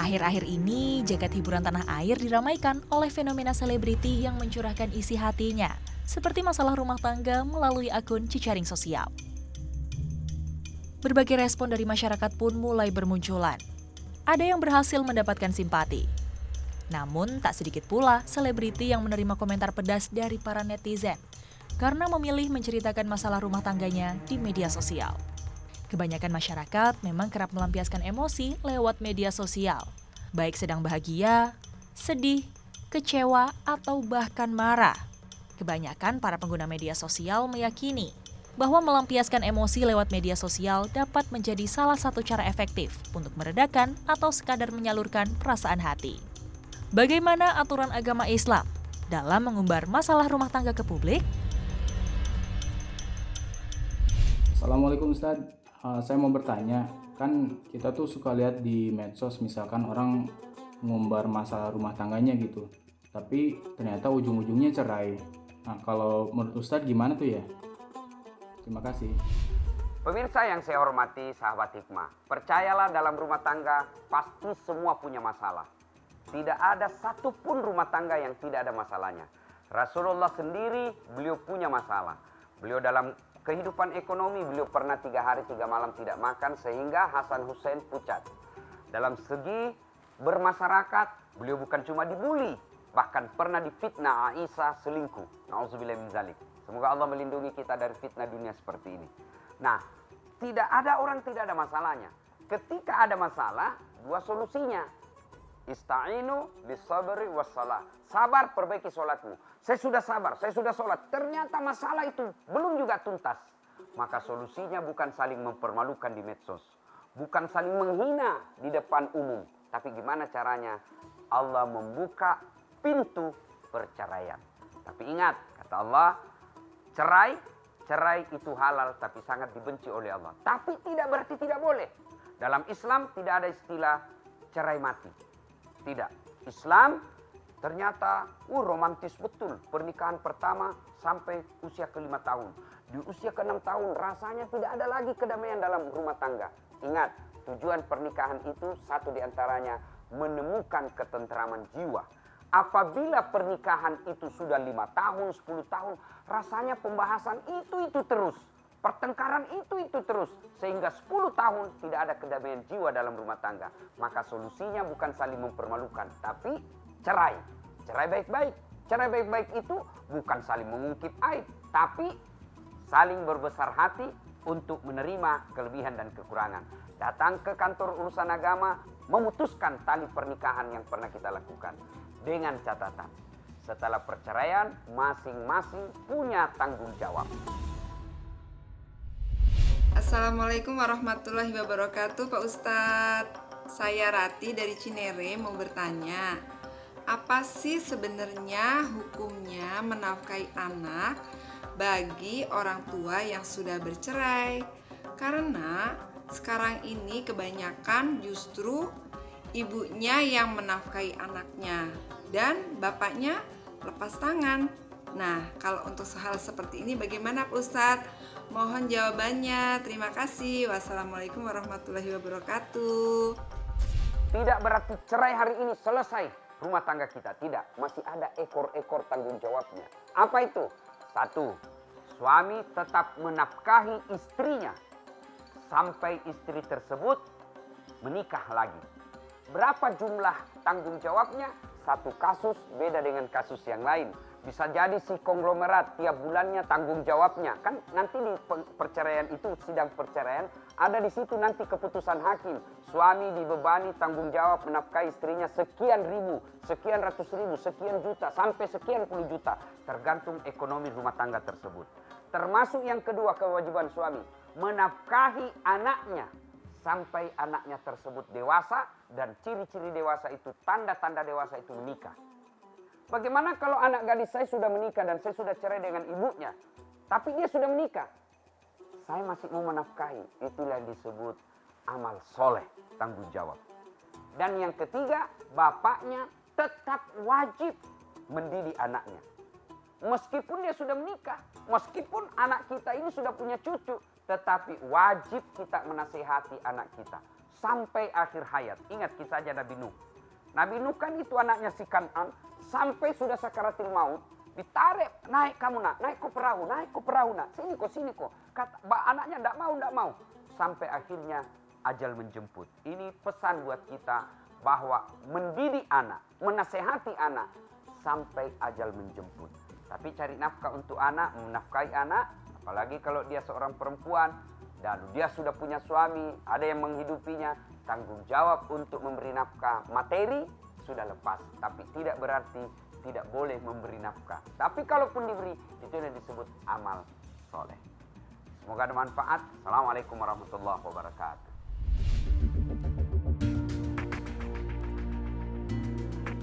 Akhir-akhir ini, jagat hiburan tanah air diramaikan oleh fenomena selebriti yang mencurahkan isi hatinya, seperti masalah rumah tangga melalui akun jejaring sosial. Berbagai respon dari masyarakat pun mulai bermunculan. Ada yang berhasil mendapatkan simpati. Namun, tak sedikit pula selebriti yang menerima komentar pedas dari para netizen karena memilih menceritakan masalah rumah tangganya di media sosial. Kebanyakan masyarakat memang kerap melampiaskan emosi lewat media sosial, baik sedang bahagia, sedih, kecewa, atau bahkan marah. Kebanyakan para pengguna media sosial meyakini bahwa melampiaskan emosi lewat media sosial dapat menjadi salah satu cara efektif untuk meredakan atau sekadar menyalurkan perasaan hati. Bagaimana aturan agama Islam dalam mengumbar masalah rumah tangga ke publik? Assalamualaikum Ustadz. Saya mau bertanya, kan kita tuh suka lihat di medsos misalkan orang ngumbar masalah rumah tangganya gitu, tapi ternyata ujung-ujungnya cerai. Nah, kalau menurut Ustadz gimana tuh ya? Terima kasih. Pemirsa yang saya hormati, sahabat hikmah, percayalah dalam rumah tangga pasti semua punya masalah. Tidak ada satupun rumah tangga yang tidak ada masalahnya. Rasulullah sendiri, beliau punya masalah. Beliau dalam kehidupan ekonomi, beliau pernah 3 hari 3 malam tidak makan sehingga Hasan Hussein pucat. Dalam segi bermasyarakat, beliau bukan cuma dibully, bahkan pernah difitnah Aisyah selingkuh. Nauzubillah min zalik. Semoga Allah melindungi kita dari fitnah dunia seperti ini. Nah, tidak ada orang tidak ada masalahnya. Ketika ada masalah, 2 solusinya. Ista'inu bisabri wassalah. Sabar, perbaiki sholatmu. Saya sudah sabar, saya sudah sholat. Ternyata masalah itu belum juga tuntas. Maka solusinya bukan saling mempermalukan di medsos. Bukan saling menghina di depan umum. Tapi gimana caranya? Allah membuka pintu perceraian. Tapi ingat, kata Allah, cerai itu halal tapi sangat dibenci oleh Allah. Tapi tidak berarti tidak boleh. Dalam Islam tidak ada istilah cerai mati. Tidak. Islam ternyata romantis betul. Pernikahan pertama sampai usia ke-5 tahun. Di usia ke-6 tahun rasanya tidak ada lagi kedamaian dalam rumah tangga. Ingat, tujuan pernikahan itu satu diantaranya menemukan ketentraman jiwa. Apabila pernikahan itu sudah 5 tahun, 10 tahun, rasanya pembahasan itu terus. Pertengkaran itu terus. Sehingga 10 tahun tidak ada kedamaian jiwa dalam rumah tangga. Maka solusinya bukan saling mempermalukan, tapi cerai. Cerai baik-baik. Cerai baik-baik itu bukan saling mengungkit aib, tapi saling berbesar hati untuk menerima kelebihan dan kekurangan. Datang ke kantor urusan agama, memutuskan tali pernikahan yang pernah kita lakukan. Dengan catatan, setelah perceraian, masing-masing punya tanggung jawab. Assalamualaikum warahmatullahi wabarakatuh, Pak Ustadz. Saya Rati dari Cinere mau bertanya, apa sih sebenarnya hukumnya menafkahi anak bagi orang tua yang sudah bercerai? Karena sekarang ini kebanyakan justru ibunya yang menafkahi anaknya dan bapaknya lepas tangan. Nah, kalau untuk hal seperti ini bagaimana Pak Ustadz? Mohon jawabannya. Terima kasih. Wassalamualaikum warahmatullahi wabarakatuh. Tidak berarti cerai hari ini selesai rumah tangga kita. Tidak, masih ada ekor-ekor tanggung jawabnya. Apa itu? 1, suami tetap menafkahi istrinya sampai istri tersebut menikah lagi. Berapa jumlah tanggung jawabnya? Satu kasus beda dengan kasus yang lain. Bisa jadi si konglomerat tiap bulannya tanggung jawabnya. Kan nanti di perceraian itu, sidang perceraian, ada di situ nanti keputusan hakim. Suami dibebani tanggung jawab menafkahi istrinya sekian ribu, sekian ratus ribu, sekian juta, sampai sekian puluh juta. Tergantung ekonomi rumah tangga tersebut. Termasuk yang kedua kewajiban suami, menafkahi anaknya sampai anaknya tersebut dewasa, dan ciri-ciri dewasa itu, tanda-tanda dewasa itu menikah. Bagaimana kalau anak gadis saya sudah menikah dan saya sudah cerai dengan ibunya, tapi dia sudah menikah, saya masih mau menafkahi? Itulah yang disebut amal soleh, tanggung jawab. Dan yang ketiga, bapaknya tetap wajib mendidik anaknya. Meskipun dia sudah menikah, meskipun anak kita ini sudah punya cucu, tetapi wajib kita menasihati anak kita. sampai akhir hayat. Ingat kisah aja Nabi Nuh. Nabi Nuh kan itu anaknya si Kan'an, sampai sudah sakaratil maut, ditarik, naik kamu nak, naik ke perahu nak, sini kok. Kata, anaknya tidak mau. Sampai akhirnya ajal menjemput. Ini pesan buat kita bahwa mendidik anak, menasehati anak, sampai ajal menjemput. Tapi cari nafkah untuk anak, menafkahi anak, apalagi kalau dia seorang perempuan, dan dia sudah punya suami, ada yang menghidupinya, tanggung jawab untuk memberi nafkah materi sudah lepas. Tapi tidak berarti tidak boleh memberi nafkah. Tapi kalaupun diberi, itu yang disebut amal soleh. Semoga ada manfaat. Assalamualaikum warahmatullahi wabarakatuh.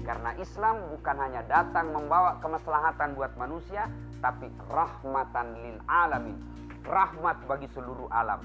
Karena Islam bukan hanya datang membawa kemaslahatan buat manusia, tapi rahmatan lil alamin, rahmat bagi seluruh alam.